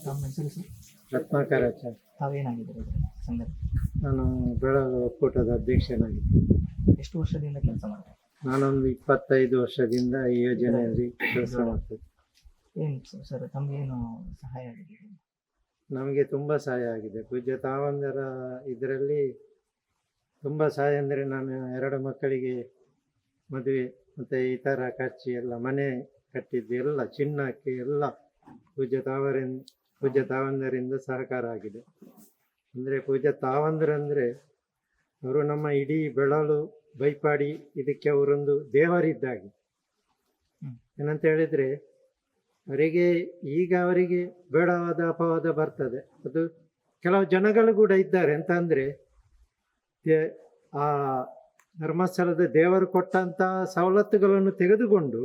ನಮ್ಮ ಹೆಸರು ಸರ್ ರತ್ನಾಕರಾಚಾರ್ಯ. ತಾವೇನಾಗಿದ್ದೀರಿ ಸಂಘದ? ನಾನು ಬೆಳಗಾವಿ ಒಕ್ಕೂಟದ ಅಧ್ಯಕ್ಷನಾಗಿದ್ದೆ. ಎಷ್ಟು ವರ್ಷದಿಂದ ಕೆಲಸ ಮಾಡ್ತಾರೆ? ನಾನೊಂದು 25 ವರ್ಷದಿಂದ ಈ ಯೋಜನೆಯಲ್ಲಿ ಕೆಲಸ ಮಾಡ್ತೇನೆ. ಏನು ಸರ್ ತಮಗೇನು ಸಹಾಯ ಆಗಿದೆ? ನಮಗೆ ತುಂಬ ಸಹಾಯ ಆಗಿದೆ. ಪೂಜ್ಯ ತಾವಂದರ ಇದರಲ್ಲಿ ತುಂಬ ಸಹಾಯ ಅಂದರೆ, ನಾನು 2 ಮಕ್ಕಳಿಗೆ ಮದುವೆ ಮತ್ತು ಇತರ ಖರ್ಚು ಎಲ್ಲ, ಮನೆ ಕಟ್ಟಿದ್ದು ಎಲ್ಲ, ಚಿನ್ನಕ್ಕೆ ಎಲ್ಲ ಪೂಜ್ಯ ತಾವಂದರಿಂದ ಸಹಕಾರ ಆಗಿದೆ. ಅಂದರೆ ಪೂಜ್ಯ ತಾವಂದರಂದರೆ ಅವರು ನಮ್ಮ ಇಡೀ ಬೆಳಲು ಬೈಪಾಡಿ ಇದಕ್ಕೆ ಅವರೊಂದು ದೇವರಿದ್ದಾಗೆ. ಏನಂತ ಹೇಳಿದರೆ, ಅವರಿಗೆ ಬೇಡವಾದ ಅಪವಾದ ಬರ್ತದೆ. ಅದು ಕೆಲವು ಜನಗಳು ಕೂಡ ಇದ್ದಾರೆ. ಅಂತ ಅಂದರೆ ಆ ಧರ್ಮಸ್ಥಳದ ದೇವರು ಕೊಟ್ಟಂಥ ಸವಲತ್ತುಗಳನ್ನು ತೆಗೆದುಕೊಂಡು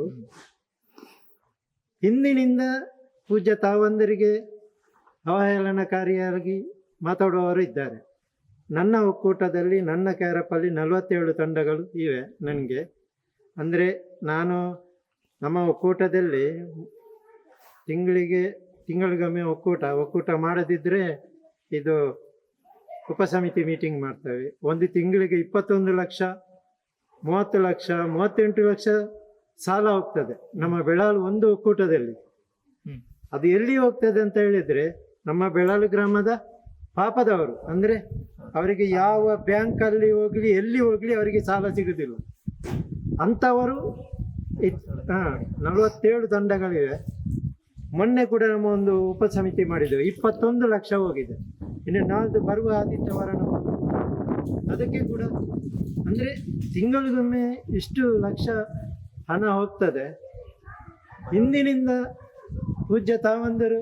ಹಿಂದಿನಿಂದ ಪೂಜ್ಯ ತಾವಂದರಿಗೆ ಅವಹೇಳನಕಾರಿಯಾಗಿ ಮಾತಾಡುವವರು ಇದ್ದಾರೆ. ನನ್ನ ಒಕ್ಕೂಟದಲ್ಲಿ, ನನ್ನ ಕ್ಯಾರಪ್ಪಲ್ಲಿ 47 ತಂಡಗಳು ಇವೆ ನನಗೆ. ಅಂದರೆ ನಾನು ನಮ್ಮ ಒಕ್ಕೂಟದಲ್ಲಿ ತಿಂಗಳಿಗೊಮ್ಮೆ ಒಕ್ಕೂಟ ಮಾಡದಿದ್ದರೆ ಇದು ಉಪಸಮಿತಿ ಮೀಟಿಂಗ್ ಮಾಡ್ತೇವೆ. ಒಂದು ತಿಂಗಳಿಗೆ 21 ಲಕ್ಷ, 30 ಲಕ್ಷ, 38 ಲಕ್ಷ ಸಾಲ ಹೋಗ್ತದೆ ನಮ್ಮ ಬೆಳಾಲು ಒಂದು ಒಕ್ಕೂಟದಲ್ಲಿ. ಅದು ಎಲ್ಲಿ ಹೋಗ್ತದೆ ಅಂತ ಹೇಳಿದರೆ, ನಮ್ಮ ಬೆಳಾಲು ಗ್ರಾಮದ ಪಾಪದವರು, ಅಂದರೆ ಅವರಿಗೆ ಯಾವ ಬ್ಯಾಂಕಲ್ಲಿ ಹೋಗಲಿ ಎಲ್ಲಿ ಹೋಗಲಿ ಅವರಿಗೆ ಸಾಲ ಸಿಗುವುದಿಲ್ಲ. ಅಂಥವರು 47 ತಂಡಗಳಿವೆ. ಮೊನ್ನೆ ಕೂಡ ನಮ್ಮ ಒಂದು ಉಪಸಮಿತಿ ಮಾಡಿದ್ದೇವೆ, 21 ಲಕ್ಷ ಹೋಗಿದೆ. ಇನ್ನು ನಾಲ್ದು ಬರುವ ಆದಿತ್ಯವಾರ ಅದಕ್ಕೆ ಕೂಡ ಅಂದರೆ ತಿಂಗಳಿಗೊಮ್ಮೆ ಇಷ್ಟು ಲಕ್ಷ ಹಣ ಹೋಗ್ತದೆ. ಹಿಂದಿನಿಂದ ಪೂಜ್ಯ ತಾವಂದರು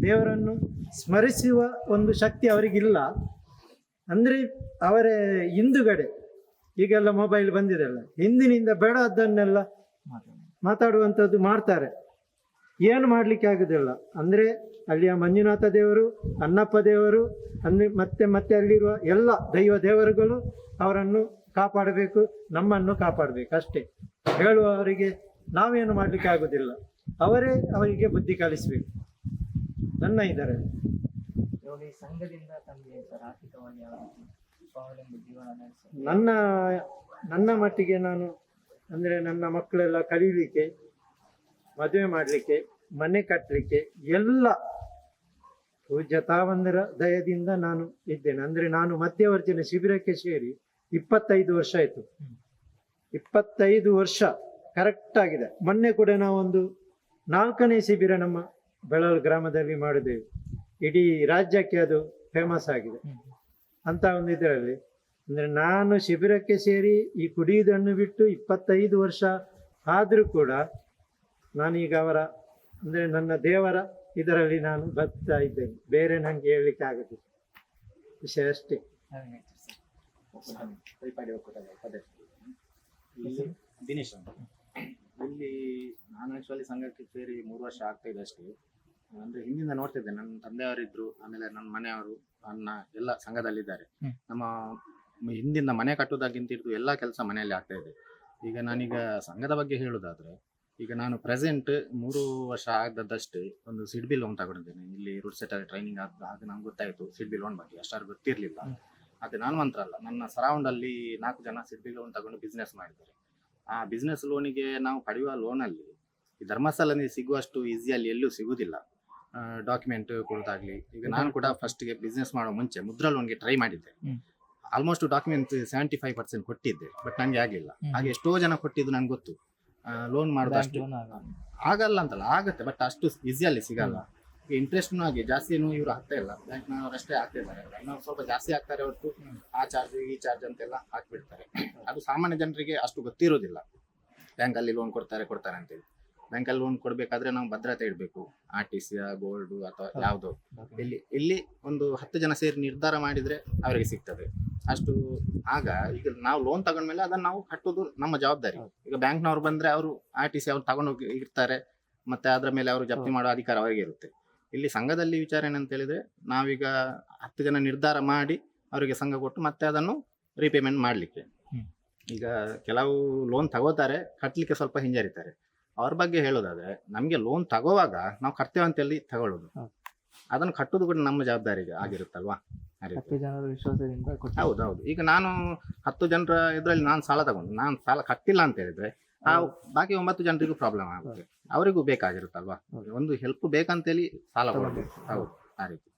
ದೇವರನ್ನು ಸ್ಮರಿಸುವ ಒಂದು ಶಕ್ತಿ ಅವರಿಗಿಲ್ಲ. ಅಂದರೆ ಅವರೇ ಹಿಂದುಗಡೆ ಈಗೆಲ್ಲ ಮೊಬೈಲ್ ಬಂದಿದೆಲ್ಲ, ಹಿಂದಿನಿಂದ ಬೇಡದ್ದನ್ನೆಲ್ಲ ಮಾತಾಡುವಂಥದ್ದು ಮಾಡ್ತಾರೆ. ಏನು ಮಾಡಲಿಕ್ಕೆ ಆಗೋದಿಲ್ಲ. ಅಂದರೆ ಅಲ್ಲಿಯ ಮಂಜುನಾಥ ದೇವರು, ಅನ್ನಪ್ಪ ದೇವರು, ಮತ್ತೆ ಅಲ್ಲಿರುವ ಎಲ್ಲ ದೈವ ದೇವರುಗಳು ಅವರನ್ನು ಕಾಪಾಡಬೇಕು, ನಮ್ಮನ್ನು ಕಾಪಾಡಬೇಕು ಅಷ್ಟೇ. ಹೇಳುವವರಿಗೆ ನಾವೇನು ಮಾಡಲಿಕ್ಕೆ ಆಗೋದಿಲ್ಲ, ಅವರೇ ಅವರಿಗೆ ಬುದ್ಧಿ ಕಲಿಸಬೇಕು. ನನ್ನ ಇದರಲ್ಲಿ ಇವಾಗ ಈ ಸಂಘದಿಂದ ತಮಗೆ ಸರ್ ಆರ್ಥಿಕವಾಗಿ ಯಾವ ರೀತಿ ಸ್ವಾವಲಂಬಿ ಜೀವನ ನಡೆಸ? ನನ್ನ ಮಟ್ಟಿಗೆ ನಾನು ಅಂದರೆ ನನ್ನ ಮಕ್ಕಳೆಲ್ಲ ಕಲೀಲಿಕ್ಕೆ, ಮದುವೆ ಮಾಡಲಿಕ್ಕೆ, ಮನೆ ಕಟ್ಟಲಿಕ್ಕೆ ಎಲ್ಲ ಪೂಜ್ಯ ತಾವಂದರ ದಯದಿಂದ ನಾನು ಇದ್ದೇನೆ. ಅಂದರೆ ನಾನು ಮಧ್ಯವರ್ಜನ ಶಿಬಿರಕ್ಕೆ ಸೇರಿ 25 ವರ್ಷ ಆಯಿತು. 25 ವರ್ಷ ಕರೆಕ್ಟ್ ಆಗಿದೆ. ಮೊನ್ನೆ ಕೂಡ ನಾವೊಂದು 4ನೇ ಶಿಬಿರ ನಮ್ಮ ಬೆಳಲು ಗ್ರಾಮದಲ್ಲಿ ಮಾಡಿದ್ದೇವೆ. ಇಡೀ ರಾಜ್ಯಕ್ಕೆ ಅದು ಫೇಮಸ್ ಆಗಿದೆ. ಅಂತ ಒಂದು ಇದರಲ್ಲಿ ಅಂದರೆ ನಾನು ಶಿಬಿರಕ್ಕೆ ಸೇರಿ ಈ ಕುಡಿಯುವುದನ್ನು ಬಿಟ್ಟು 25 ವರ್ಷ ಆದರೂ ಕೂಡ ನಾನೀಗ ಅವರ ಅಂದರೆ ನನ್ನ ದೇವರ ಇದರಲ್ಲಿ ನಾನು ಬರ್ತಾ ಇದ್ದೇನೆ. ಬೇರೆ ನನಗೆ ಹೇಳಲಿಕ್ಕೆ ಆಗೋದಿಲ್ಲ, ವಿಷಯ ಅಷ್ಟೇ. ದಿನೇಶ್ ಅಂತ. ಇಲ್ಲಿ ನಾನು ಆ್ಯಕ್ಚುಲಿ ಸಂಘಕ್ಕೆ ಸೇರಿ 3 ವರ್ಷ ಆಗ್ತಾ ಇದೆ ಅಷ್ಟೇ. ಅಂದರೆ ಹಿಂದಿಂದ ನೋಡ್ತಿದ್ದೆ, ನನ್ನ ತಂದೆಯವರಿದ್ದರು, ಆಮೇಲೆ ನನ್ನ ಮನೆಯವರು, ನನ್ನ ಎಲ್ಲ ಸಂಘದಲ್ಲಿದ್ದಾರೆ. ನಮ್ಮ ಹಿಂದಿಂದ ಮನೆ ಕಟ್ಟೋದಾಗಿಂತ ಹಿಡಿದು ಎಲ್ಲ ಕೆಲಸ ಮನೆಯಲ್ಲಿ ಆಗ್ತಾ ಇದೆ. ಈಗ ನಾನೀಗ ಸಂಘದ ಬಗ್ಗೆ ಹೇಳೋದಾದರೆ, ಈಗ ನಾನು ಪ್ರೆಸೆಂಟ್ 3 ವರ್ಷ ಆಗದಷ್ಟೇ ಒಂದು ಸಿಡ್ಬಿ ಲೋನ್ ತಗೊಂಡಿದ್ದೇನೆ. ಇಲ್ಲಿ ರೂಟ್ ಸೆಟರ್ ಟ್ರೈನಿಂಗ್ ಆಗ ನಂಗೆ ಗೊತ್ತಾಯಿತು ಸಿಡ್ಬಿ ಲೋನ್ ಬಗ್ಗೆ, ಅಷ್ಟಾರು ಗೊತ್ತಿರಲಿಲ್ಲ. ಅದು ನಾನು ಮಾತ್ರ ಅಲ್ಲ, ನನ್ನ ಸರೌಂಡಲ್ಲಿ 4 ಜನ ಸಿಡ್ಬಿ ಲೋನ್ ತಗೊಂಡು ಬಿಸ್ನೆಸ್ ಮಾಡಿದ್ದಾರೆ. ಆ ಬಿಸ್ನೆಸ್ ಲೋನಿಗೆ ನಾವು ಪಡೆಯುವ ಲೋನಲ್ಲಿ ಈ ಧರ್ಮಸ್ಥಳದಲ್ಲಿ ಸಿಗುವಷ್ಟು ಈಸಿಯಲ್ಲಿ ಎಲ್ಲೂ ಸಿಗುವುದಿಲ್ಲ. ಡಾಕ್ಯುಮೆಂಟ್ ಕೊಡೋದಾಗ್ಲಿ. ಈಗ ನಾನು ಕೂಡ ಫಸ್ಟ್ಗೆ ಬಿಸ್ನೆಸ್ ಮಾಡೋ ಮುಂಚೆ ಮುದ್ರಾ ಲೋನ್ಗೆ ಟ್ರೈ ಮಾಡಿದ್ದೆ. ಆಲ್ಮೋಸ್ಟ್ ಡಾಕ್ಯುಮೆಂಟ್ 75% ಕೊಟ್ಟಿದ್ದೆ, ಬಟ್ ನನಗೆ ಆಗಲಿಲ್ಲ. ಹಾಗೆ ಎಷ್ಟೋ ಜನ ಕೊಟ್ಟಿದ್ದು ನನಗೆ ಗೊತ್ತು. ಲೋನ್ ಮಾಡೋದು ಅಷ್ಟು ಆಗಲ್ಲ ಅಂತಲ್ಲ, ಆಗುತ್ತೆ, ಬಟ್ ಅಷ್ಟು ಈಸಿಯಲ್ಲಿ ಸಿಗಲ್ಲ. ಇಂಟ್ರೆಸ್ಟ್ನೂ ಆಗಿ ಜಾಸ್ತಿನೂ ಇವರು ಹಾಕ್ತಾ ಇಲ್ಲ, ಬ್ಯಾಂಕ್ನವರಷ್ಟೇ ಹಾಕ್ತಾ ಇದ್ದಾರೆ. ಇನ್ನೂ ಸ್ವಲ್ಪ ಜಾಸ್ತಿ ಹಾಕ್ತಾರೆ ಹೊರತು ಆ ಚಾರ್ಜ್ ಈ ಚಾರ್ಜ್ ಅಂತೆಲ್ಲ ಹಾಕ್ಬಿಡ್ತಾರೆ. ಅದು ಸಾಮಾನ್ಯ ಜನರಿಗೆ ಅಷ್ಟು ಗೊತ್ತಿರೋದಿಲ್ಲ. ಬ್ಯಾಂಕಲ್ಲಿ ಲೋನ್ ಕೊಡ್ತಾರೆ ಅಂತೇಳಿ. ಬ್ಯಾಂಕಲ್ಲಿ ಲೋನ್ ಕೊಡಬೇಕಾದ್ರೆ ನಾವು ಭದ್ರತೆ ಇಡಬೇಕು, RTC ಗೋಲ್ಡು ಅಥವಾ ಯಾವುದೋ. ಇಲ್ಲಿ ಒಂದು 10 ಜನ ಸೇರಿ ನಿರ್ಧಾರ ಮಾಡಿದರೆ ಅವರಿಗೆ ಸಿಗ್ತದೆ ಅಷ್ಟು. ಆಗ ಈಗ ನಾವು ಲೋನ್ ತಗೊಂಡ್ಮೇಲೆ ಅದನ್ನು ನಾವು ಕಟ್ಟೋದು ನಮ್ಮ ಜವಾಬ್ದಾರಿ. ಈಗ ಬ್ಯಾಂಕ್ನವ್ರು ಬಂದರೆ ಅವರು RTC ಅವ್ರು ತಗೊಂಡೋಗಿ ಇರ್ತಾರೆ, ಮತ್ತು ಅದರ ಮೇಲೆ ಅವರು ಜಪ್ತಿ ಮಾಡೋ ಅಧಿಕಾರ ಅವರಿಗೆ ಇರುತ್ತೆ. ಇಲ್ಲಿ ಸಂಘದಲ್ಲಿ ವಿಚಾರ ಏನಂತ ಹೇಳಿದರೆ, ನಾವೀಗ 10 ಜನ ನಿರ್ಧಾರ ಮಾಡಿ ಅವರಿಗೆ ಸಂಘ ಕೊಟ್ಟು ಮತ್ತೆ ಅದನ್ನು ರೀಪೇಮೆಂಟ್ ಮಾಡಲಿಕ್ಕೆ. ಈಗ ಕೆಲವು ಲೋನ್ ತಗೋತಾರೆ, ಕಟ್ಟಲಿಕ್ಕೆ ಸ್ವಲ್ಪ ಹಿಂಜರಿತಾರೆ. ಅವ್ರ ಬಗ್ಗೆ ಹೇಳೋದಾದ್ರೆ ನಮಗೆ ಲೋನ್ ತಗೋವಾಗ ನಾವು ಕರ್ತೇವೆ ಅಂತೇಳಿ ತಗೊಳ್ಳೋದು, ಅದನ್ನು ಕಟ್ಟೋದು ಕೂಡ ನಮ್ಮ ಜವಾಬ್ದಾರಿ ಆಗಿರುತ್ತಲ್ವಾ. ಆ ರೀತಿ. 10 ಜನರ ವಿಶ್ವಾಸದಿಂದ ಕೊಟ್ಟಿದ್ದೀರಿ. ಹೌದೌದು. ಈಗ ನಾನು 10 ಜನರ ಇದರಲ್ಲಿ ನಾನು ಸಾಲ ತಗೊಂಡು ನಾನು ಸಾಲ ಕಟ್ಟಿಲ್ಲ ಅಂತ ಹೇಳಿದ್ರೆ ಆ ಬಾಕಿ 9 ಜನರಿಗೂ ಪ್ರಾಬ್ಲಮ್ ಆಗುತ್ತೆ, ಅವರಿಗೂ ಬೇಕಾಗಿರುತ್ತಲ್ವಾ. ಒಂದು ಹೆಲ್ಪ್ ಬೇಕಂತೇಳಿ ಸಾಲ ಕೊಡೋದು. ಹೌದು, ಆ ರೀತಿ.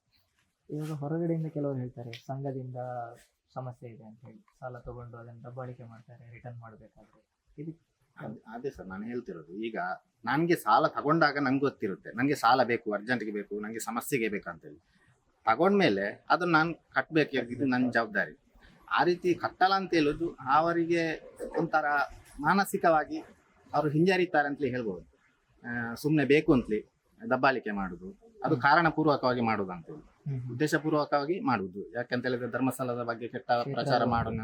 ಇವಾಗ ಹೊರಗಡೆಯಿಂದ ಕೆಲವರು ಹೇಳ್ತಾರೆ ಸಂಘದಿಂದ ಸಮಸ್ಯೆ ಇದೆ ಅಂತ ಹೇಳಿ ಸಾಲ ತಗೊಂಡು ಅದನ್ನು ದಬ್ಬಾಳಿಕೆ ಮಾಡ್ತಾರೆ ರಿಟರ್ನ್ ಮಾಡಬೇಕಾದ್ರೆ. ಇದಕ್ಕೆ ಅದೇ ಸರ್ ನಾನು ಹೇಳ್ತಿರೋದು. ಈಗ ನನಗೆ ಸಾಲ ತಗೊಂಡಾಗ ನಂಗೆ ಗೊತ್ತಿರುತ್ತೆ ನನಗೆ ಸಾಲ ಬೇಕು, ಅರ್ಜೆಂಟ್ಗೆ ಬೇಕು, ನನಗೆ ಸಮಸ್ಯೆಗೆ ಬೇಕಂತೇಳಿ. ತಗೊಂಡ್ಮೇಲೆ ಅದನ್ನು ನಾನು ಕಟ್ಟಬೇಕು, ಇದು ನನ್ನ ಜವಾಬ್ದಾರಿ. ಆ ರೀತಿ ಕಟ್ಟಲ್ಲ ಅಂತ ಹೇಳೋದು ಅವರಿಗೆ ಒಂಥರ ಮಾನಸಿಕವಾಗಿ ಅವರು ಹಿಂಜರಿತಾರೆ ಅಂತಲೇ ಹೇಳ್ಬೋದು. ಸುಮ್ಮನೆ ಬೇಕು ಅಂತಲೇ ದಬ್ಬಾಳಿಕೆ ಮಾಡೋದು, ಅದು ಕಾರಣಪೂರ್ವಕವಾಗಿ ಮಾಡೋದು ಅಂತೇಳಿ, ಉದ್ದೇಶಪೂರ್ವಕವಾಗಿ ಮಾಡುವುದು. ಯಾಕಂತ ಹೇಳಿದ್ರೆ ಧರ್ಮಸ್ಥಳದ ಬಗ್ಗೆ ಕೆಟ್ಟ ಪ್ರಚಾರ ಮಾಡೋಣ,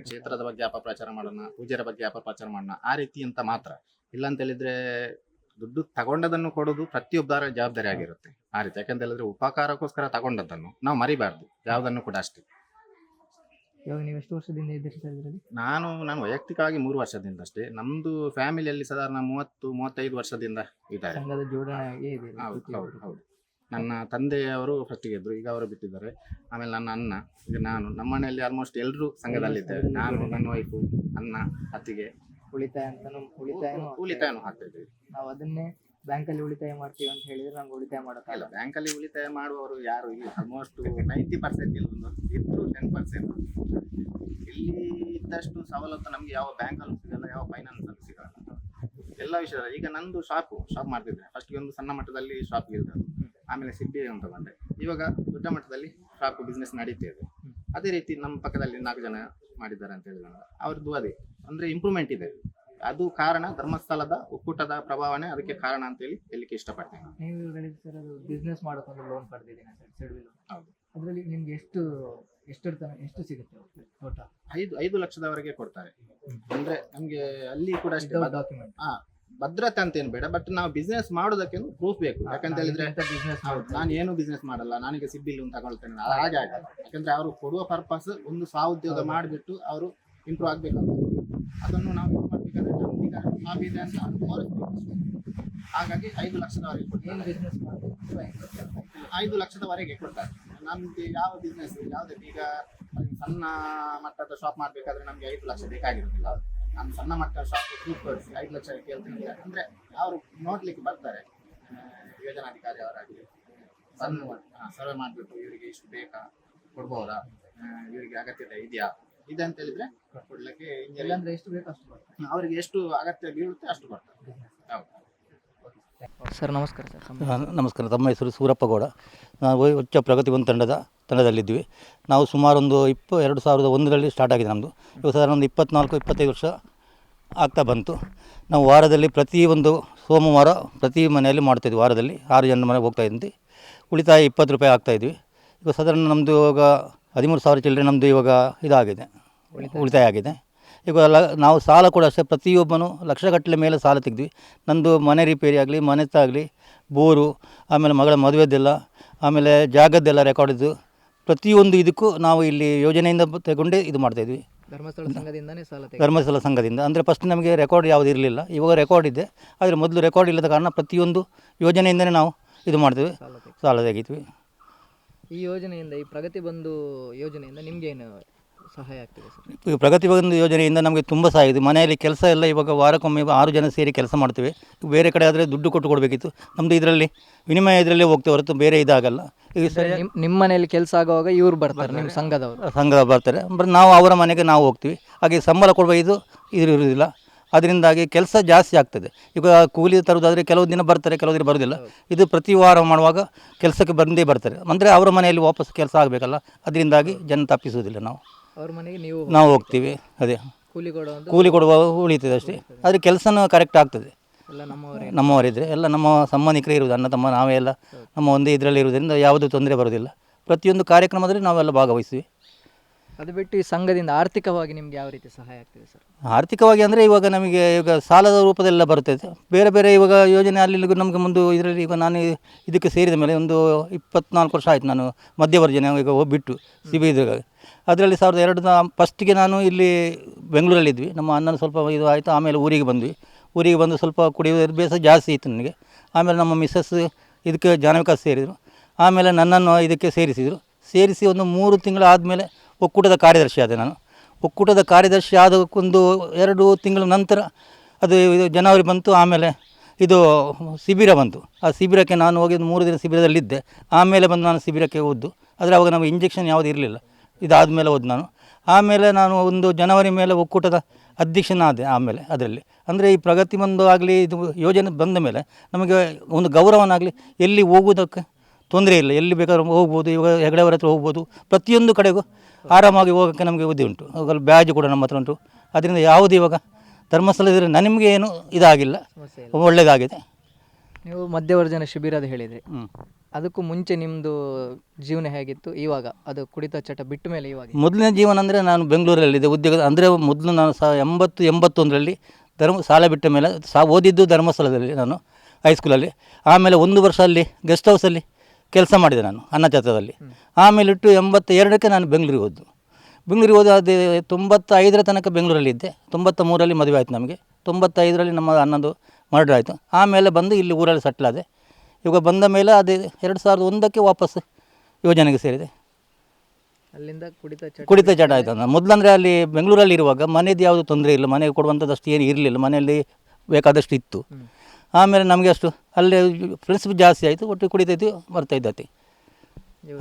ಕ್ಷೇತ್ರದ ಬಗ್ಗೆ ಅಪಪ್ರಚಾರ ಮಾಡೋಣ, ಪೂಜೆರ ಬಗ್ಗೆ ಅಪಪ್ರಚಾರ ಮಾಡೋಣ, ಆ ರೀತಿ ಅಂತ ಮಾತ್ರ. ಇಲ್ಲ ಅಂತ ಹೇಳಿದ್ರೆ ದುಡ್ಡು ತಗೊಂಡದನ್ನು ಕೊಡೋದು ಪ್ರತಿಯೊಬ್ಬರ ಜವಾಬ್ದಾರಿ ಆಗಿರುತ್ತೆ. ಆ ರೀತಿ. ಯಾಕಂತ ಹೇಳಿದ್ರೆ ಉಪಕಾರಕ್ಕೋಸ್ಕರ ತಗೊಂಡದ್ದನ್ನು ನಾವು ಮರಿಬಾರ್ದು, ಯಾವುದನ್ನು ಕೂಡ ಅಷ್ಟೇ. ಇವಾಗ ನೀವು ಎಷ್ಟು ವರ್ಷದಿಂದ ಇದ್ದೀರಿ ಸರ್ ಇದರಲ್ಲಿ? ನಾನು ವೈಯಕ್ತಿಕವಾಗಿ 3 ವರ್ಷದಿಂದ ಅಷ್ಟೇ. ನಮ್ದು ಫ್ಯಾಮಿಲಿಯಲ್ಲಿ ಸಾಧಾರಣ 30-35 ವರ್ಷದಿಂದ ಇದ್ದಾರೆ. ಸಂಘದ ಜೋಡಣೆಯಾಗಿ ಇದೆ. ಹೌದು. ನನ್ನ ತಂದೆಯವರು ಫಸ್ಟಿಗೆ ಇದ್ರು, ಈಗ ಅವರು ಬಿಟ್ಟಿದ್ದಾರೆ. ಆಮೇಲೆ ನನ್ನ ಅಣ್ಣ, ಈಗ ನಾನು, ನಮ್ಮ ಮನೆಯಲ್ಲಿ ಆಲ್ಮೋಸ್ಟ್ ಎಲ್ಲರೂ ಸಂಘದಲ್ಲಿದ್ದೇವೆ. ನಾನು, ನನ್ನ ವೈಫು, ಅಣ್ಣ, ಅತ್ತಿಗೆ. ಉಳಿತಾಯನೂ ಹಾಕ್ತಾ ಇದ್ದೀವಿ. ನಾವು ಅದನ್ನೇ ಬ್ಯಾಂಕಲ್ಲಿ ಉಳಿತಾಯ ಮಾಡ್ತೀವಿ ಅಂತ ಹೇಳಿದ್ರೆ ನಮ್ಗೆ ಉಳಿತಾಯ ಮಾಡೋಕ್ಕಾಗಲ್ಲ. ಬ್ಯಾಂಕಲ್ಲಿ ಉಳಿತಾಯ ಮಾಡುವವರು ಯಾರು ಇಲ್ಲ, ಆಲ್ಮೋಸ್ಟ್ 90% ಇದ್ರು 10%. ಇಲ್ಲಿ ಇದ್ದಷ್ಟು ಸವಲತ್ತು ನಮ್ಗೆ ಯಾವ ಬ್ಯಾಂಕಲ್ಲೂ ಸಿಗಲ್ಲ, ಯಾವ ಫೈನಾನ್ಸ್ ಅಲ್ಲಿ ಸಿಗಲ್ಲ. ಎಲ್ಲ ವಿಷಯ. ಈಗ ನಂದು ಶಾಪ್ ಮಾಡ್ತಿದ್ದೆ. ಫಸ್ಟ್ಗೆ ಒಂದು ಸಣ್ಣ ಮಟ್ಟದಲ್ಲಿ ಶಾಪ್ ಇಲ್ದ, ಆಮೇಲೆ ಸಿಬ್ಬಿ ಅಂತ ತಗೊಂಡೆ. ಇವಾಗ ದೊಡ್ಡ ಮಟ್ಟದಲ್ಲಿ ಶಾಪ್ ಬಿಸ್ನೆಸ್ ನಡೀತಿದೆ. ಅದೇ ರೀತಿ ನಮ್ಮ ಪಕ್ಕದಲ್ಲಿ 4 ಜನ ಮಾಡಿದ್ದಾರೆ ಅಂತ ಹೇಳಿದಾಗ ಅವ್ರದ್ದು ಅದೇ ಅಂದ್ರೆ ಇಂಪ್ರೂವ್ಮೆಂಟ್ ಇದೆ. ಅದು ಕಾರಣ ಧರ್ಮಸ್ಥಳದ ಒಕ್ಕೂಟದ ಪ್ರಭಾವನೆ ಅದಕ್ಕೆ ಕಾರಣ ಅಂತ ಹೇಳಿ ಹೇಳಲಿಕ್ಕೆ ಇಷ್ಟಪಡ್ತೇನೆ. ನೀವು ಹೇಳಿದ ಸರ್ ಅದು ಬಿಸ್ನೆಸ್ ಮಾಡೋಕ್ಕೊಂದು ಲೋನ್ ಪಡೆದಿದ್ದೀನಿ ಸರ್, ಸಿಡ್ವಿ ಲೋನ್. ಹೌದು. ಅದರಲ್ಲಿ ನಿಮ್ಗೆ ಎಷ್ಟು ಸಿಗುತ್ತೆ ಟೋಟಲ್? 5 ಲಕ್ಷದವರೆಗೆ ಕೊಡ್ತಾರೆ. ಅಂದ್ರೆ ನಮ್ಗೆ ಅಲ್ಲಿ ಕೂಡ ಅಷ್ಟೇ ಡಾಕ್ಯುಮೆಂಟ್ ಭದ್ರತೆ ಅಂತ ಏನು ಬೇಡ, ಬಟ್ ನಾವು ಬಿಸ್ನೆಸ್ ಮಾಡೋದಕ್ಕೆ ಪ್ರೂಫ್ ಬೇಕು. ಯಾಕಂತ ಹೇಳಿದ್ರೆ ಬಿಸ್ನೆಸ್ ನಾನು ಏನು ಬಿಸ್ನೆಸ್ ಮಾಡಲ್ಲ, ನನಗೆ ಸಿಬಿಲ್ ತಗೊಳ್ತೇನೆ, ಹಾಗೆ ಆಗಲ್ಲ. ಯಾಕಂದ್ರೆ ಅವರು ಕೊಡುವ ಪರ್ಪಸ್ ಒಂದು ಸ್ವಉದ್ಯೋಗ ಮಾಡಿಬಿಟ್ಟು ಅವರು ಇಂಪ್ರೂವ್ ಆಗ್ಬೇಕಂತ, ಅದನ್ನು ನಾವು ಮಾಡ್ಬೇಕಾದ್ರೆ ನಮ್ಗೀಗ ಲಾಭ ಇದೆ ಅಂತ ತೋರಿಸ್ಬೇಕು. ಹಾಗಾಗಿ 5 ಲಕ್ಷದವರೆಗೆ ಕೊಡ್ತಾರೆ. ಬಿಸ್ನೆಸ್ 5 ಲಕ್ಷದವರೆಗೆ ಕೊಡ್ತಾರೆ. ನಮ್ಗೆ ಯಾವ ಬಿಸ್ನೆಸ್ ಯಾವುದೇ, ಈಗ ಸಣ್ಣ ಮಟ್ಟದ ಶಾಪ್ ಮಾಡ್ಬೇಕಾದ್ರೆ ನಮ್ಗೆ 5 ಲಕ್ಷ ಬೇಕಾಗಿರೋದಿಲ್ಲ. ನಾನು ಸಣ್ಣ ಮಟ್ಟದ ಶಾಪ್ ತೋರಿಸಿ 5 ಲಕ್ಷ ಕೇಳ್ತೀನಿ ಅಂದ್ರೆ ಅವರು ನೋಡ್ಲಿಕ್ಕೆ ಬರ್ತಾರೆ. ಯೋಜನಾಧಿಕಾರಿ ಅವರಾಗಲಿ ಸರ್ವೆ ಮಾಡ್ಬಿಟ್ಟು ಇವರಿಗೆ ಇಷ್ಟು ಬೇಕಾ, ಕೊಡ್ಬೋದಾ, ಇವರಿಗೆ ಅಗತ್ಯತೆ ಇದೆಯಾ ಇದೆ ಅಂತ ಹೇಳಿದ್ರೆ ಕೊಡ್ಲಿಕ್ಕೆ ಅಂದ್ರೆ ಎಷ್ಟು ಬೇಕು ಅಷ್ಟು ಬರ್ತಾರೆ. ಅವರಿಗೆ ಎಷ್ಟು ಅಗತ್ಯ ಬೀಳುತ್ತೆ ಅಷ್ಟು ಬರ್ತಾರೆ. ಹೌದು ಸರ್ ನಮಸ್ಕಾರ ಸರ್. ನಮಸ್ಕಾರ. ತಮ್ಮ ಹೆಸರು ಸೂರಪ್ಪ ಗೌಡ. ನಾವು ಉಚ್ಚ ಪ್ರಗತಿ ಒಂದು ತಂಡದಲ್ಲಿದ್ವಿ. ನಾವು ಸುಮಾರು ಒಂದು 2001ರಲ್ಲಿ ಸ್ಟಾರ್ಟ್ ಆಗಿದೆ ನಮ್ಮದು. ಇವಾಗ ಸಾಧಾರಣ ಒಂದು 24-25 ವರ್ಷ ಆಗ್ತಾ ಬಂತು. ನಾವು ವಾರದಲ್ಲಿ ಪ್ರತಿಯೊಂದು ಸೋಮವಾರ ಪ್ರತಿ ಮನೆಯಲ್ಲಿ ಮಾಡ್ತಾಯಿದ್ವಿ. ವಾರದಲ್ಲಿ 6 ಜನ ಮನೆಗೆ ಹೋಗ್ತಾಯಿದ್ವಿ. ಉಳಿತಾಯ 20 ರೂಪಾಯಿ ಆಗ್ತಾಯಿದ್ವಿ. ಇವಾಗ ಸಾಧಾರಣ ನಮ್ಮದು ಇವಾಗ 13,000 ಚಿಲ್ಲರೆ ನಮ್ಮದು ಇವಾಗ ಇದಾಗಿದೆ, ಉಳಿತಾಯ ಆಗಿದೆ. ಈಗ ನಾವು ಸಾಲ ಕೂಡ ಅಷ್ಟೇ, ಪ್ರತಿಯೊಬ್ಬನು ಲಕ್ಷಗಟ್ಟಲೆ ಮೇಲೆ ಸಾಲ ತೆಗೆದ್ವಿ. ನಂದು ಮನೆ ರಿಪೇರಿ ಆಗಲಿ, ಮನೆತಾಗಲಿ, ಬೋರು, ಆಮೇಲೆ ಮಗಳ ಮದುವೆದ್ದೆಲ್ಲ, ಆಮೇಲೆ ಜಾಗದ್ದೆಲ್ಲ ರೆಕಾರ್ಡಿದ್ದು, ಪ್ರತಿಯೊಂದು ಇದಕ್ಕೂ ನಾವು ಇಲ್ಲಿ ಯೋಜನೆಯಿಂದ ತಗೊಂಡೇ ಇದು ಮಾಡ್ತಾಯಿದ್ವಿ. ಧರ್ಮಸ್ಥಳ ಸಂಘದಿಂದ ಅಂದರೆ ಫಸ್ಟ್ ನಮಗೆ ರೆಕಾರ್ಡ್ ಯಾವುದು ಇರಲಿಲ್ಲ, ಇವಾಗ ರೆಕಾರ್ಡ್ ಇದೆ. ಆದರೆ ಮೊದಲು ರೆಕಾರ್ಡ್ ಇಲ್ಲದ ಕಾರಣ ಪ್ರತಿಯೊಂದು ಯೋಜನೆಯಿಂದಲೇ ನಾವು ಇದು ಮಾಡ್ತೀವಿ, ಸಾಲ ತೆಗಿತೀವಿ. ಈ ಯೋಜನೆಯಿಂದ, ಈ ಪ್ರಗತಿ ಬಂಧು ಯೋಜನೆಯಿಂದ ನಿಮಗೇನು ಸಹಾಯ ಆಗ್ತಿದೆ ಸರ್? ಈಗ ಪ್ರಗತಿ ಬಂಧು ಯೋಜನೆಯಿಂದ ನಮಗೆ ತುಂಬ ಸಹಾಯ ಇದೆ. ಮನೆಯಲ್ಲಿ ಕೆಲಸ ಎಲ್ಲ ಇವಾಗ ವಾರಕ್ಕೊಮ್ಮೆ 6 ಜನ ಸೇರಿ ಕೆಲಸ ಮಾಡ್ತೀವಿ. ಬೇರೆ ಕಡೆ ಆದರೆ ದುಡ್ಡು ಕೊಟ್ಟು ಕೊಡಬೇಕಿತ್ತು. ನಮ್ಮದು ಇದರಲ್ಲಿ ವಿನಿಮಯ ಇದರಲ್ಲೇ ಹೋಗ್ತೇವೆ ಹೊರತು ಬೇರೆ ಇದಾಗಲ್ಲ. ಈಗ ನಿಮ್ಮ ಮನೆಯಲ್ಲಿ ಕೆಲಸ ಆಗುವಾಗ ಇವ್ರು ಬರ್ತಾರೆ, ನಿಮ್ಮ ಸಂಘ ಬರ್ತಾರೆ. ನಾವು ಅವರ ಮನೆಗೆ ನಾವು ಹೋಗ್ತೀವಿ. ಹಾಗೆ ಸಂಬಳ ಕೊಡುವ ಇದು ಇರುವುದಿಲ್ಲ. ಅದರಿಂದಾಗಿ ಕೆಲಸ ಜಾಸ್ತಿ ಆಗ್ತದೆ. ಈಗ ಕೂಲಿ ತರುವುದಾದರೆ ಕೆಲವು ದಿನ ಬರ್ತಾರೆ, ಕೆಲವು ದಿನ ಬರೋದಿಲ್ಲ. ಇದು ಪ್ರತಿ ವಾರ ಮಾಡುವಾಗ ಕೆಲಸಕ್ಕೆ ಬಂದೇ ಬರ್ತಾರೆ. ಅಂದರೆ ಅವರ ಮನೆಯಲ್ಲಿ ವಾಪಸ್ ಕೆಲಸ ಆಗಬೇಕಲ್ಲ, ಅದರಿಂದಾಗಿ ಜನ ತಪ್ಪಿಸುವುದಿಲ್ಲ. ಅವ್ರ ಮನೆಗೆ ನಾವು ಹೋಗ್ತೀವಿ. ಅದೇ ಕೂಲಿ ಕೊಡುವ ಉಳಿತದೆ ಅಷ್ಟೇ. ಆದರೆ ಕೆಲಸನೂ ಕರೆಕ್ಟ್ ಆಗ್ತದೆ. ನಮ್ಮವರಿದ್ದರೆ ಎಲ್ಲ ನಮ್ಮ ಸಂಬಂಧಿಕರೇ ಇರುವುದು, ಅಣ್ಣ ತಮ್ಮ ನಾವೇ ಎಲ್ಲ ನಮ್ಮ ಒಂದೇ ಇದರಲ್ಲಿ ಇರುವುದರಿಂದ ಯಾವುದೂ ತೊಂದರೆ ಬರೋದಿಲ್ಲ. ಪ್ರತಿಯೊಂದು ಕಾರ್ಯಕ್ರಮದಲ್ಲಿ ನಾವೆಲ್ಲ ಭಾಗವಹಿಸ್ತೀವಿ. ಅದು ಬಿಟ್ಟು ಈ ಸಂಘದಿಂದ ಆರ್ಥಿಕವಾಗಿ ನಿಮ್ಗೆ ಯಾವ ರೀತಿ ಸಹಾಯ ಆಗ್ತಿದೆ ಸರ್? ಆರ್ಥಿಕವಾಗಿ ಅಂದರೆ ಇವಾಗ ನಮಗೆ ಈಗ ಸಾಲದ ರೂಪದೆಲ್ಲ ಬರುತ್ತದೆ. ಬೇರೆ ಬೇರೆ ಇವಾಗ ಯೋಜನೆ ಅಲ್ಲಿ ನಮಗೆ ಮುಂದೆ ಇದರಲ್ಲಿ ಈಗ ನಾನು ಇದಕ್ಕೆ ಸೇರಿದ ಮೇಲೆ ಒಂದು 24 ವರ್ಷ ಆಯಿತು. ನಾನು ಮಧ್ಯವರ್ಜನೆ ಈಗ ಬಿಟ್ಟು ಇದ್ರಾಗ ಅದರಲ್ಲಿ 2002 ಫಸ್ಟಿಗೆ ನಾನು ಇಲ್ಲಿ ಬೆಂಗಳೂರಲ್ಲಿದ್ವಿ. ನಮ್ಮ ಅಣ್ಣನ ಸ್ವಲ್ಪ ಇದು ಆಯಿತು, ಆಮೇಲೆ ಊರಿಗೆ ಬಂದ್ವಿ. ಊರಿಗೆ ಬಂದು ಸ್ವಲ್ಪ ಕುಡಿಯುವ ಅಭ್ಯಾಸ ಜಾಸ್ತಿ ಇತ್ತು ನನಗೆ. ಆಮೇಲೆ ನಮ್ಮ ಮಿಸ್ಸಸ್ ಇದಕ್ಕೆ ಜಾನವಿಕಾಸ ಸೇರಿದರು. ಆಮೇಲೆ ನನ್ನನ್ನು ಇದಕ್ಕೆ ಸೇರಿಸಿ ಒಂದು 3 ತಿಂಗಳು ಆದಮೇಲೆ ಒಕ್ಕೂಟದ ಕಾರ್ಯದರ್ಶಿ ಆದೆ ನಾನು. ಒಕ್ಕೂಟದ ಕಾರ್ಯದರ್ಶಿ ಆದ ಒಂದು 2 ತಿಂಗಳ ನಂತರ ಅದು ಇದು ಜನವರಿ ಬಂತು. ಆಮೇಲೆ ಇದು ಶಿಬಿರ ಬಂತು. ಆ ಶಿಬಿರಕ್ಕೆ ನಾನು ಹೋಗಿ 3 ದಿನ ಶಿಬಿರದಲ್ಲಿದ್ದೆ. ಆಮೇಲೆ ಬಂದು ನಾನು ಶಿಬಿರಕ್ಕೆ ಹೋದ್ದು. ಆದರೆ ಅವಾಗ ನಮಗೆ ಇಂಜೆಕ್ಷನ್ ಯಾವುದು ಇರಲಿಲ್ಲ. ಇದಾದಮೇಲೆ ಹೋದ್ದು ನಾನು. ಆಮೇಲೆ ನಾನು ಒಂದು ಜನವರಿ ಮೇಲೆ ಒಕ್ಕೂಟದ ಅಧ್ಯಕ್ಷನಾದೆ. ಆಮೇಲೆ ಅದರಲ್ಲಿ ಅಂದರೆ ಈ ಪ್ರಗತಿ ಬಂದು ಆಗಲಿ ಇದು ಯೋಜನೆ ಬಂದ ಮೇಲೆ ನಮಗೆ ಒಂದು ಗೌರವನಾಗಲಿ, ಎಲ್ಲಿ ಹೋಗೋದಕ್ಕೆ ತೊಂದರೆ ಇಲ್ಲ, ಎಲ್ಲಿ ಬೇಕಾದ್ರೂ ಹೋಗ್ಬೋದು. ಇವಾಗ ಹೆಗಡೆಯವರ ಹತ್ರ ಹೋಗ್ಬೋದು, ಪ್ರತಿಯೊಂದು ಕಡೆಗೂ ಆರಾಮಾಗಿ ಹೋಗೋಕ್ಕೆ ನಮಗೆ ಬುದ್ಧಿ ಉಂಟು. ಅವಾಗ ಬ್ಯಾಜ್ ಕೂಡ ನಮ್ಮ ಹತ್ರ ಉಂಟು. ಅದರಿಂದ ಯಾವುದು ಇವಾಗ ಧರ್ಮಸ್ಥಳದಲ್ಲಿ ನನಗೆ ಏನು ಇದಾಗಿಲ್ಲ, ಸಮಸ್ಯೆ ಇಲ್ಲ. ಒಳ್ಳೆಯದಾಗಿದೆ. ನೀವು ಮಧ್ಯವರ್ಜನ ಶಿಬಿರದ ಹೇಳಿದ್ರಿ, ಅದಕ್ಕೂ ಮುಂಚೆ ನಿಮ್ಮದು ಜೀವನ ಹೇಗಿತ್ತು? ಇವಾಗ ಅದು ಕುಡಿತ ಚಟ ಬಿಟ್ಟ ಮೇಲೆ ಇವಾಗ ಮೊದಲನೇ ಜೀವನ ಅಂದರೆ ನಾನು ಬೆಂಗಳೂರಲ್ಲಿದ್ದೆ ಉದ್ಯೋಗ. ಅಂದರೆ ಮೊದಲು ನಾನು 81ರಲ್ಲಿ ಶಾಲೆ ಬಿಟ್ಟ ಮೇಲೆ ಓದಿದ್ದು ಧರ್ಮಸ್ಥಳದಲ್ಲಿ ನಾನು ಹೈಸ್ಕೂಲಲ್ಲಿ. ಆಮೇಲೆ 1 ವರ್ಷ ಅಲ್ಲಿ ಗೆಸ್ಟ್ ಹೌಸಲ್ಲಿ ಕೆಲಸ ಮಾಡಿದೆ ನಾನು ಅನ್ನಛತ್ರದಲ್ಲಿ. ಆಮೇಲೆ ಇಟ್ಟು 82ಕ್ಕೆ ನಾನು ಬೆಂಗಳೂರಿಗೆ ಹೋದ್ದು. ಬೆಂಗಳೂರಿಗೆ ಹೋದ ಅದೇ 95ರ ತನಕ ಬೆಂಗಳೂರಲ್ಲಿದ್ದೆ. 93ರಲ್ಲಿ ಮದುವೆ ಆಯಿತು ನಮಗೆ. 95ರಲ್ಲಿ ನಮ್ಮ ಅಣ್ಣಂದು ಮರ್ಡರ್ ಆಯಿತು. ಆಮೇಲೆ ಬಂದು ಇಲ್ಲಿ ಊರಲ್ಲಿ ಸೆಟ್ಲಾದೆ. ಇವಾಗ ಬಂದ ಮೇಲೆ ಅದೇ 2001ಕ್ಕೆ ವಾಪಸ್ ಯೋಜನೆಗೆ ಸೇರಿದೆ. ಅಲ್ಲಿಂದ ಕುಡಿತ ಚಟ ಆಯಿತು. ನಾನು ಮೊದಲಂದರೆ ಅಲ್ಲಿ ಬೆಂಗಳೂರಲ್ಲಿ ಇರುವಾಗ ಮನೆಯದು ಯಾವುದು ತೊಂದರೆ ಇಲ್ಲ, ಮನೆಗೆ ಕೊಡುವಂಥದ್ದಷ್ಟು ಏನು ಇರಲಿಲ್ಲ, ಮನೆಯಲ್ಲಿ ಬೇಕಾದಷ್ಟು ಇತ್ತು. ಆಮೇಲೆ ನಮಗೆ ಅಷ್ಟು ಅಲ್ಲೇ ಫ್ರೆಂಡ್ಸ್ ಜಾಸ್ತಿ ಆಯಿತು, ಒಟ್ಟಿಗೆ ಕುಡಿತಾಯಿದ್ವಿ, ಬರ್ತಾಯಿದ್ದತಿ.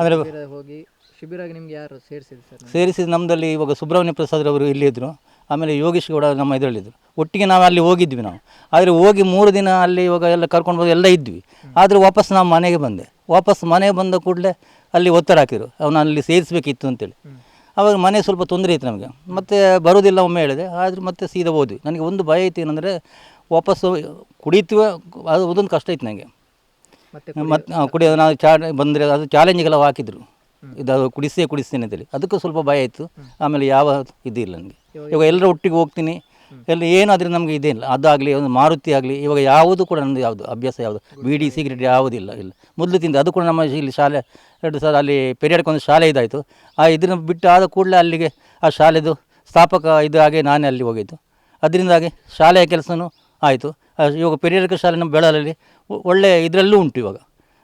ಅಂದರೆ ಹೋಗಿ ಶಿಬಿರಾಗಿ ನಿಮ್ಗೆ ಯಾರು ಸೇರಿಸಿದ್ರು ಸರ್? ಸೇರಿಸಿದ ನಮ್ಮದಲ್ಲಿ ಇವಾಗ ಸುಬ್ರಹ್ಮಣ್ಯ ಪ್ರಸಾದ್ರವರು ಇಲ್ಲಿದ್ದರು. ಆಮೇಲೆ ಯೋಗೇಶ್ ಕೂಡ ನಮ್ಮ ಇದರಲ್ಲಿದ್ದರು. ಒಟ್ಟಿಗೆ ನಾವು ಅಲ್ಲಿ ಹೋಗಿದ್ವಿ ನಾವು. ಆದರೆ ಹೋಗಿ 3 ದಿನ ಅಲ್ಲಿ ಇವಾಗ ಎಲ್ಲ ಕರ್ಕೊಂಡು ಹೋಗಿ ಎಲ್ಲ ಇದ್ವಿ. ಆದರೆ ವಾಪಸ್ ನಾವು ಮನೆಗೆ ಬಂದೆ. ವಾಪಸ್ ಮನೆಗೆ ಬಂದ ಕೂಡಲೇ ಅಲ್ಲಿ ಒತ್ತಡ ಹಾಕಿದ್ರು, ಅವನು ಅಲ್ಲಿ ಸೇರಿಸಬೇಕಿತ್ತು ಅಂತೇಳಿ. ಆವಾಗ ಮನೆ ಸ್ವಲ್ಪ ತೊಂದರೆ ಇತ್ತು ನಮಗೆ. ಮತ್ತು ಬರೋದಿಲ್ಲ ಒಮ್ಮೆ ಹೇಳಿದೆ. ಆದರೂ ಮತ್ತೆ ಸೀದಾ ಹೋದ್ವಿ. ನನಗೆ ಒಂದು ಭಯ ಇತ್ತು, ಏನಂದರೆ ವಾಪಸ್ಸು ಕುಡಿತೀವ, ಅದು ಅದೊಂದು ಕಷ್ಟ ಇತ್ತು ನನಗೆ. ಮತ್ತು ಕುಡಿಯೋದು ನಾವು ಬಂದರೆ ಅದು ಚಾಲೆಂಜಿಗೆಲ್ಲ ಹಾಕಿದ್ರು, ಇದು ಕುಡಿಸ್ತೇನೆ ಅಂತೇಳಿ. ಅದಕ್ಕೂ ಸ್ವಲ್ಪ ಭಯ ಇತ್ತು. ಆಮೇಲೆ ಯಾವ ಇದಿಲ್ಲ ನನಗೆ. ಇವಾಗ ಎಲ್ಲರ ಒಟ್ಟಿಗೆ ಹೋಗ್ತೀನಿ, ಎಲ್ಲ ಏನು ಆದರೆ ನಮಗೆ ಇದೇನಿಲ್ಲ. ಅದಾಗಲಿ ಒಂದು ಮಾರುತಿ ಆಗಲಿ, ಇವಾಗ ಯಾವುದು ಕೂಡ ನಮ್ಮದು ಯಾವುದು ಅಭ್ಯಾಸ ಯಾವುದು ಬೀಡಿ ಸಿಗರೇಟ್ ಯಾವುದಿಲ್ಲ ಇಲ್ಲ. ಮೊದಲು ತಿಂದು ಅದು ಕೂಡ ನಮ್ಮ ಇಲ್ಲಿ ಶಾಲೆ 2 ಸಲ ಅಲ್ಲಿ ಪೆರಿಯಾಡ್ಕೊಂದು ಶಾಲೆ ಇದಾಯಿತು. ಆ ಇದನ್ನು ಬಿಟ್ಟು ಆದ ಕೂಡಲೇ ಅಲ್ಲಿಗೆ ಆ ಶಾಲೆದು ಸ್ಥಾಪಕ ಇದು ಹಾಗೆ ನಾನೇ ಅಲ್ಲಿ ಹೋಗಿದ್ದು. ಅದರಿಂದಾಗಿ ಶಾಲೆಯ ಕೆಲಸನೂ ಆಯಿತು. ಇವಾಗ ಪೆರಿಯಾಡಿಕ ಶಾಲೆ ನಮ್ಮ ಬೆಳಲಲ್ಲಿ ಒಳ್ಳೆಯ ಇದರಲ್ಲೂ ಉಂಟು ಇವಾಗ.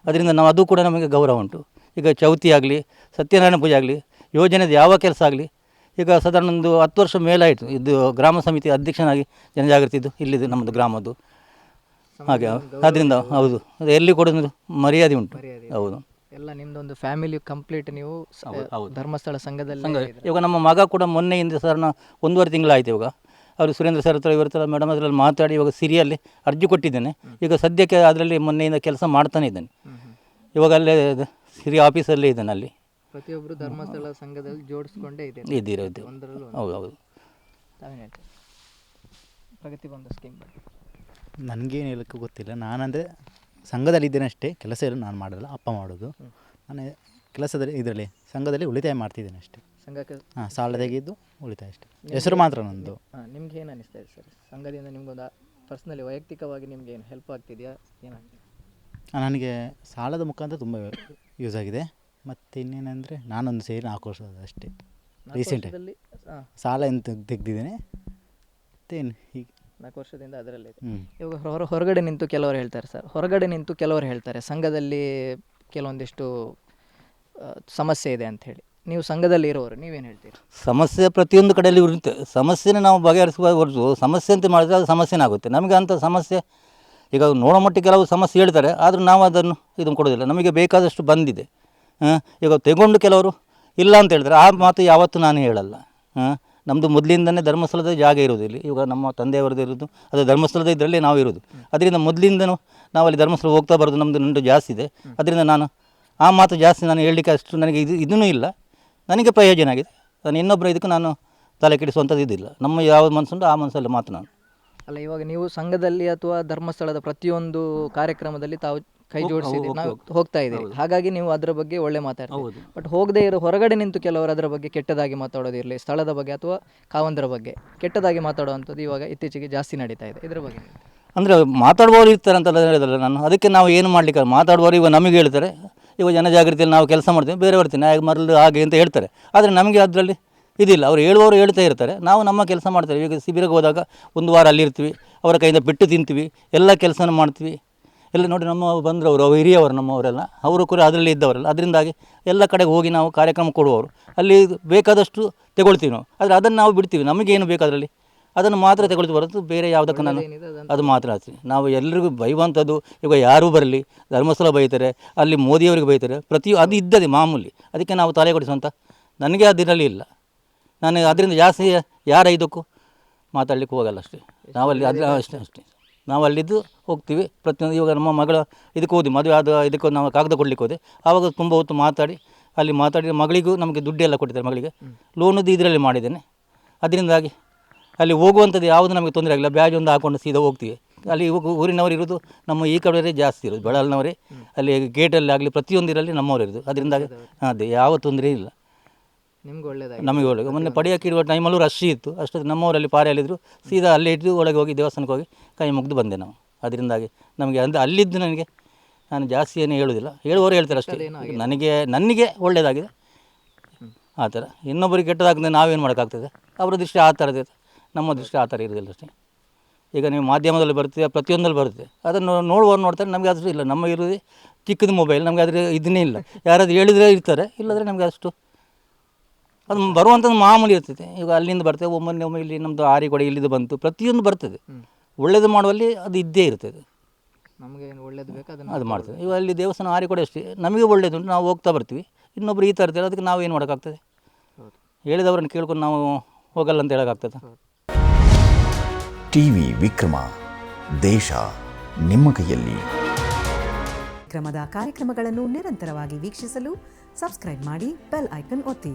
ಅದರಿಂದ ನಾವು ಅದು ಕೂಡ ನಮಗೆ ಗೌರವ ಉಂಟು. ಈಗ ಚೌತಿ ಆಗಲಿ, ಸತ್ಯನಾರಾಯಣ ಪೂಜೆ ಆಗಲಿ, ಯೋಜನೆದು ಯಾವ ಕೆಲಸ ಆಗಲಿ, ಈಗ ಸಾಧಾರಣ ಒಂದು 10 ವರ್ಷ ಮೇಲಾಯಿತು ಇದು ಗ್ರಾಮ ಸಮಿತಿ ಅಧ್ಯಕ್ಷನಾಗಿ ಜನಜಾಗೃತಿದ್ದು ಇಲ್ಲಿದ್ದು ನಮ್ಮದು ಗ್ರಾಮದ್ದು. ಹಾಗೆ ಅದರಿಂದ ಹೌದು, ಅದು ಎಲ್ಲಿ ಕೂಡ ಒಂದು ಮರ್ಯಾದೆ ಉಂಟು. ಹೌದು, ಎಲ್ಲ ನಿಮ್ಮದೊಂದು ಫ್ಯಾಮಿಲಿ ಕಂಪ್ಲೀಟ್ ನೀವು ಧರ್ಮಸ್ಥಳ ಸಂಘದಲ್ಲಿ. ಇವಾಗ ನಮ್ಮ ಮಗ ಕೂಡ ಮೊನ್ನೆಯಿಂದ ಸಾಧಾರಣ 1.5 ತಿಂಗಳಾಯಿತು. ಇವಾಗ ಅವರು ಸುರೇಂದ್ರ ಸರ್ ಹತ್ರ ಇವ್ರ ಹತ್ರ ಮೇಡಮ್ ಅದರಲ್ಲಿ ಮಾತಾಡಿ ಇವಾಗ ಸಿರಿಯಲ್ಲಿ ಅರ್ಜಿ ಕೊಟ್ಟಿದ್ದೇನೆ. ಈಗ ಸದ್ಯಕ್ಕೆ ಅದರಲ್ಲಿ ಮೊನ್ನೆಯಿಂದ ಕೆಲಸ ಮಾಡ್ತಾನೆ ಇದ್ದಾನೆ. ಇವಾಗ ಅಲ್ಲೇ ಸಿರಿ ಆಫೀಸಲ್ಲೇ ಇದ್ದಾನೆ. ಅಲ್ಲಿ ಪ್ರತಿಯೊಬ್ಬರು ಧರ್ಮಸ್ಥಳ ಸಂಘದಲ್ಲಿ ಜೋಡಿಸ್ಕೊಂಡೇ ಇದ್ದಿರೋದು. ಹೌದು ಹೌದು. ಪ್ರಗತಿ ಬಂದ ಸ್ಕೀಮ್ ಬಗ್ಗೆ ನನಗೇನು ಹೇಳೋಕ್ಕೆ ಗೊತ್ತಿಲ್ಲ. ನಾನಂದರೆ ಸಂಘದಲ್ಲಿದ್ದೇನೆ ಅಷ್ಟೇ, ಕೆಲಸ ಎಲ್ಲ ನಾನು ಮಾಡೋಲ್ಲ, ಅಪ್ಪ ಮಾಡೋದು. ನಾನು ಕೆಲಸದಲ್ಲಿ ಇದರಲ್ಲಿ ಸಂಘದಲ್ಲಿ ಉಳಿತಾಯ ಮಾಡ್ತಿದ್ದೇನೆ ಅಷ್ಟೇ. ಸಂಘಕ್ಕೆ ಸಾಲ ತೆಗೆದು ಉಳಿತಾಯ ಅಷ್ಟೇ, ಹೆಸರು ಮಾತ್ರ ನಂದು. ನಿಮ್ಗೆ ಏನು ಅನಿಸ್ತಾ ಇದೆ ಸರ್ ಸಂಘದಿಂದ? ನಿಮ್ಗೊಂದು ಪರ್ಸ್ನಲಿ ವೈಯಕ್ತಿಕವಾಗಿ ನಿಮ್ಗೆ ಏನು ಹೆಲ್ಪ್ ಆಗ್ತಿದೆಯಾ? ಏನಾಗ್ತಿದೆ? ನನಗೆ ಸಾಲದ ಮುಖಾಂತರ ತುಂಬ ಯೂಸ್ ಆಗಿದೆ. ಮತ್ತು ಇನ್ನೇನೆಂದರೆ ನಾನೊಂದು ಸೇರಿ 4 ವರ್ಷ ಅಷ್ಟೇ ರೀಸೆಂಟಾಗಿ ಸಾಲ ಎಂತ ತೆಗೆದಿದ್ದೇನೆ. ಮತ್ತೇನು ಹೀಗೆ 4 ವರ್ಷದಿಂದ ಅದರಲ್ಲೇ. ಇವಾಗ ಹೊರಗಡೆ ನಿಂತು ಕೆಲವರು ಹೇಳ್ತಾರೆ ಸರ್, ಹೊರಗಡೆ ನಿಂತು ಕೆಲವರು ಹೇಳ್ತಾರೆ ಸಂಘದಲ್ಲಿ ಕೆಲವೊಂದಿಷ್ಟು ಸಮಸ್ಯೆ ಇದೆ ಅಂಥೇಳಿ. ನೀವು ಸಂಘದಲ್ಲಿ ಇರೋರು ನೀವೇನು ಹೇಳ್ತೀರಿ? ಸಮಸ್ಯೆ ಪ್ರತಿಯೊಂದು ಕಡೆಯಲ್ಲಿ ಇರುತ್ತೆ. ಸಮಸ್ಯೆನ ನಾವು ಬಗೆಹರಿಸುವ ಹೊರತು ಸಮಸ್ಯೆ ಅಂತ ಮಾಡಿದ್ರೆ ಅದು ಸಮಸ್ಯೆನೇ ಆಗುತ್ತೆ. ನಮಗೆ ಅಂಥ ಸಮಸ್ಯೆ ಈಗ ನೋಡೋ ಮಟ್ಟಿಗೆ ಕೆಲವು ಸಮಸ್ಯೆ ಹೇಳ್ತಾರೆ, ಆದರೂ ನಾವು ಅದನ್ನು ಇದನ್ನು ಕೊಡೋದಿಲ್ಲ. ನಮಗೆ ಬೇಕಾದಷ್ಟು ಬಂದಿದೆ. ಈಗ ತೆಗೊಂಡು ಕೆಲವರು ಇಲ್ಲ ಅಂತ ಹೇಳ್ತಾರೆ, ಆ ಮಾತು ಯಾವತ್ತೂ ನಾನು ಹೇಳಲ್ಲ. ನಮ್ಮದು ಮೊದಲಿಂದನೇ ಧರ್ಮಸ್ಥಳದ ಜಾಗ ಇರೋದು ಇಲ್ಲಿ. ಇವಾಗ ನಮ್ಮ ತಂದೆಯವರದ್ದು ಇರೋದು ಅದು ಧರ್ಮಸ್ಥಳದ ಇದರಲ್ಲೇ ನಾವು ಇರೋದು. ಅದರಿಂದ ಮೊದಲಿಂದನೂ ನಾವು ಅಲ್ಲಿ ಧರ್ಮಸ್ಥಳ ಹೋಗ್ತಾ ಬರೋದು, ನಮ್ಮದು ನಂಟು ಜಾಸ್ತಿ ಇದೆ. ಅದರಿಂದ ನಾನು ಆ ಮಾತು ಜಾಸ್ತಿ ನಾನು ಹೇಳಲಿಕ್ಕೆ ಅಷ್ಟು ನನಗೆ ಇದೂ ಇಲ್ಲ. ನನಗೆ ಪ್ರಯೋಜನ ಆಗಿದೆ. ನಾನು ಇನ್ನೊಬ್ಬರು ಇದಕ್ಕೆ ನಾನು ತಲೆ ಕೆಡಿಸುವಂಥದ್ದು ಇದಿಲ್ಲ. ನಮ್ಮ ಯಾವ ಮನಸ್ಸುಂಟು ಆ ಮನಸ್ಸಲ್ಲಿ ಮಾತು ನಾನು. ಅಲ್ಲ, ಇವಾಗ ನೀವು ಸಂಘದಲ್ಲಿ ಅಥವಾ ಧರ್ಮಸ್ಥಳದ ಪ್ರತಿಯೊಂದು ಕಾರ್ಯಕ್ರಮದಲ್ಲಿ ತಾವು ಕೈ ಜೋಡಿಸಿದ್ದೀರಿ, ನಾವು ಹೋಗ್ತಾ ಇದ್ದೀರಿ. ಹಾಗಾಗಿ ನೀವು ಅದರ ಬಗ್ಗೆ ಒಳ್ಳೆ ಮಾತಾಡ್ತೀವಿ. ಬಟ್ ಹೋಗದೇ ಇರೋ ಹೊರಗಡೆ ನಿಂತು ಕೆಲವರು ಅದರ ಬಗ್ಗೆ ಕೆಟ್ಟದಾಗಿ ಮಾತಾಡೋದಿರಲಿ, ಸ್ಥಳದ ಬಗ್ಗೆ ಅಥವಾ ಕಾವಂದರ ಬಗ್ಗೆ ಕೆಟ್ಟದಾಗಿ ಮಾತಾಡುವಂಥದ್ದು ಇವಾಗ ಇತ್ತೀಚೆಗೆ ಜಾಸ್ತಿ ನಡೀತಾ ಇದೆ. ಇದರ ಬಗ್ಗೆ ಅಂದರೆ ಮಾತಾಡುವವರು ಇರ್ತಾರೆ ಅಂತ ಹೇಳಿದ್ರೆ ನಾನು ಅದಕ್ಕೆ ನಾವು ಏನು ಮಾಡಲಿಕ್ಕೆ, ಮಾತಾಡುವವರು ಇವಾಗ ನಮಗೆ ಹೇಳ್ತಾರೆ. ಇವಾಗ ಜನಜಾಗೃತಿಯಲ್ಲಿ ನಾವು ಕೆಲಸ ಮಾಡ್ತೀವಿ, ಬೇರೆಯವ್ರ ತಿನ್ನ ಮರಳು ಹಾಗೆ ಅಂತ ಹೇಳ್ತಾರೆ. ಆದರೆ ನಮಗೆ ಅದರಲ್ಲಿ ಇದಿಲ್ಲ. ಅವರು ಹೇಳುವವರು ಹೇಳ್ತಾ ಇರ್ತಾರೆ, ನಾವು ನಮ್ಮ ಕೆಲಸ ಮಾಡ್ತೇವೆ. ಈಗ ಶಿಬಿರಕ್ಕೆ ಹೋದಾಗ ಒಂದು ವಾರ ಅಲ್ಲಿರ್ತೀವಿ, ಅವರ ಕೈಯಿಂದ ಪೆಟ್ಟು ತಿಂತೀವಿ, ಎಲ್ಲ ಕೆಲಸನ ಮಾಡ್ತೀವಿ. ಎಲ್ಲ ನೋಡಿ ನಮ್ಮ ಬಂದವರು ಅವರು ಹಿರಿಯವರು ನಮ್ಮವರೆಲ್ಲ, ಅವರು ಕೂಡ ಅದರಲ್ಲಿ ಇದ್ದವರಲ್ಲ. ಅದರಿಂದಾಗಿ ಎಲ್ಲ ಕಡೆಗೆ ಹೋಗಿ ನಾವು ಕಾರ್ಯಕ್ರಮ ಕೊಡುವವರು, ಅಲ್ಲಿ ಬೇಕಾದಷ್ಟು ತಗೊಳ್ತೀವಿ ನಾವು. ಆದರೆ ಅದನ್ನು ನಾವು ಬಿಡ್ತೀವಿ, ನಮಗೇನು ಬೇಕು ಅದರಲ್ಲಿ ಅದನ್ನು ಮಾತ್ರ ತಗೊಳ್ತೀವಿ ಹೊರತು ಬೇರೆ ಯಾವುದಕ್ಕೂ ನಾನು ಅದು ಮಾತ್ರ ಆಗ್ತೀವಿ. ನಾವು ಎಲ್ರಿಗೂ ಬೈಯುವಂಥದ್ದು, ಈಗ ಯಾರೂ ಬರಲಿ ಧರ್ಮಸ್ಥಳ ಬೈತಾರೆ, ಅಲ್ಲಿ ಮೋದಿಯವರಿಗೆ ಬೈತಾರೆ, ಅದು ಇದ್ದದೆ ಮಾಮೂಲಿ. ಅದಕ್ಕೆ ನಾವು ತಲೆ ಕೊಡಿಸುವಂಥ ನನಗೆ ಅದರಲ್ಲಿ ಇಲ್ಲ. ನಾನು ಅದರಿಂದ ಜಾಸ್ತಿ ಯಾರ ಇದಕ್ಕೂ ಮಾತಾಡಲಿಕ್ಕೆ ಹೋಗಲ್ಲ ಅಷ್ಟೇ. ನಾವಲ್ಲಿ ಅದು ಅಷ್ಟೇ ನಾವು ಅಲ್ಲಿದ್ದು ಹೋಗ್ತೀವಿ. ಪ್ರತಿಯೊಂದು ಇವಾಗ ನಮ್ಮ ಮಗಳ ಇದಕ್ಕೆ ಹೋದ್ವಿ, ಮದುವೆ ಆದ ಇದಕ್ಕೆ ನಾವು ಕಾಗದ ಕೊಡಲಿಕ್ಕೆ ಹೋದೆ. ಆವಾಗ ತುಂಬ ಹೊತ್ತು ಮಾತಾಡಿ ಮಗಳಿಗೂ ನಮಗೆ ದುಡ್ಡೆಲ್ಲ ಕೊಟ್ಟಿದ್ದಾರೆ. ಮಗಳಿಗೆ ಲೋನದ್ದು ಇದರಲ್ಲಿ ಮಾಡಿದ್ದೇನೆ. ಅದರಿಂದಾಗಿ ಅಲ್ಲಿ ಹೋಗುವಂಥದ್ದು ಯಾವುದು ನಮಗೆ ತೊಂದರೆ ಆಗಿಲ್ಲ. ಬ್ಯಾಜ್ ಒಂದು ಹಾಕ್ಕೊಂಡು ಸೀದಾ ಹೋಗ್ತೀವಿ. ಅಲ್ಲಿ ಊರಿನವರು ಇರೋದು ನಮ್ಮ ಈ ಕಡೆಯವರೇ ಜಾಸ್ತಿ ಇರೋದು, ಬೆಳಲ್ನವರೇ. ಅಲ್ಲಿ ಗೇಟಲ್ಲಿ ಆಗಲಿ ಪ್ರತಿಯೊಂದಿರಲ್ಲಿ ನಮ್ಮವರು ಇರೋದು. ಅದರಿಂದಾಗಿ ಅದೇ ಯಾವ ತೊಂದರೆ ಇಲ್ಲ, ನಿಮ್ಗೆ ಒಳ್ಳೇದಾಗಿ ನಮಗೆ ಒಳ್ಳೆ. ಮೊನ್ನೆ ಪಡಿಯಕ್ಕೆ ಇರುವ ಟೈಮಲ್ಲೂ ರಶ್ ಇತ್ತು. ಅಷ್ಟೊತ್ತು ನಮ್ಮವರಲ್ಲಿ ಪಾರಿಯಲ್ಲಿದ್ದರು, ಸೀದಾ ಅಲ್ಲೇ ಇಟ್ಟು ಒಳಗೆ ಹೋಗಿ ದೇವಸ್ಥಾನಕ್ಕೆ ಹೋಗಿ ಕೈ ಮುಗಿದು ಬಂದೆ ನಾವು. ಅದರಿಂದಾಗಿ ನಮಗೆ ಅಲ್ಲಿದ್ದು ನನಗೆ ನಾನು ಜಾಸ್ತಿ ಏನು ಹೇಳೋದಿಲ್ಲ, ಹೇಳುವವರು ಹೇಳ್ತಾರೆ ಅಷ್ಟೇ. ನನಗೆ ಒಳ್ಳೆಯದಾಗಿದೆ ಆ ಥರ. ಇನ್ನೊಬ್ಬರಿಗೆ ಕೆಟ್ಟದಾಗ್ತದೆ ನಾವೇನು ಮಾಡೋಕ್ಕಾಗ್ತದೆ? ಅವರ ದೃಷ್ಟಿ ಆ ಥರದ್ದು, ನಮ್ಮ ದೃಷ್ಟಿ ಆ ಥರ ಇರೋದಿಲ್ಲ ಅಷ್ಟೇ. ಈಗ ನೀವು ಮಾಧ್ಯಮದಲ್ಲಿ ಬರ್ತದೆ, ಪ್ರತಿಯೊಂದಲ್ಲಿ ಬರುತ್ತೆ, ಅದನ್ನು ನೋಡುವವರು ನೋಡ್ತಾರೆ. ನಮಗೆ ಅಷ್ಟು ಇಲ್ಲ, ನಮ್ಮ ಇರೋದೇ ಚಿಕ್ಕದು ಮೊಬೈಲ್, ನಮಗೆ ಅದ್ರ ಇದನ್ನೇ ಇಲ್ಲ. ಯಾರಾದರೂ ಹೇಳಿದರೆ ಇರ್ತಾರೆ, ಇಲ್ಲದ್ರೆ ನಮಗೆ ಅಷ್ಟು ಅದು ಬರುವಂಥದ್ದು ಮಾಮೂಲಿ ಇರ್ತದೆ. ಈಗ ಅಲ್ಲಿಂದ ಬರ್ತದೆ, ಒಮ್ಮೆ ಇಲ್ಲಿ ನಮ್ಮದು ಆರಿಕೊಡೆ ಇಲ್ಲಿದ್ದು ಬಂತು, ಪ್ರತಿಯೊಂದು ಬರ್ತದೆ. ಒಳ್ಳೇದು ಮಾಡುವಲ್ಲಿ ಅದು ಇದ್ದೇ ಇರ್ತದೆ. ನಮಗೆ ಒಳ್ಳೇದು ಬೇಕು ಅದು ಮಾಡ್ತದೆ. ಈಗ ಅಲ್ಲಿ ದೇವಸ್ಥಾನ ಆರಿಕೊಡೆ ಅಷ್ಟೇ, ನಮಗೆ ಒಳ್ಳೇದು ಉಂಟು, ನಾವು ಹೋಗ್ತಾ ಬರ್ತೀವಿ. ಇನ್ನೊಬ್ರು ಈ ಥರ ಇರ್ತಾರೆ, ಅದಕ್ಕೆ ನಾವು ಏನು ಮಾಡೋಕ್ಕಾಗ್ತದೆ? ಹೇಳಿದವ್ರನ್ನ ಕೇಳ್ಕೊಂಡು ನಾವು ಹೋಗಲ್ಲ ಅಂತ ಹೇಳೋಕ್ಕಾಗ್ತದೆ? ಟಿವಿ ವಿಕ್ರಮ, ದೇಶ ನಿಮ್ಮ ಕೈಯಲ್ಲಿ. ವಿಕ್ರಮದ ಕಾರ್ಯಕ್ರಮಗಳನ್ನು ನಿರಂತರವಾಗಿ ವೀಕ್ಷಿಸಲು ಸಬ್ಸ್ಕ್ರೈಬ್ ಮಾಡಿ, ಬೆಲ್ ಐಕನ್ ಒತ್ತಿ.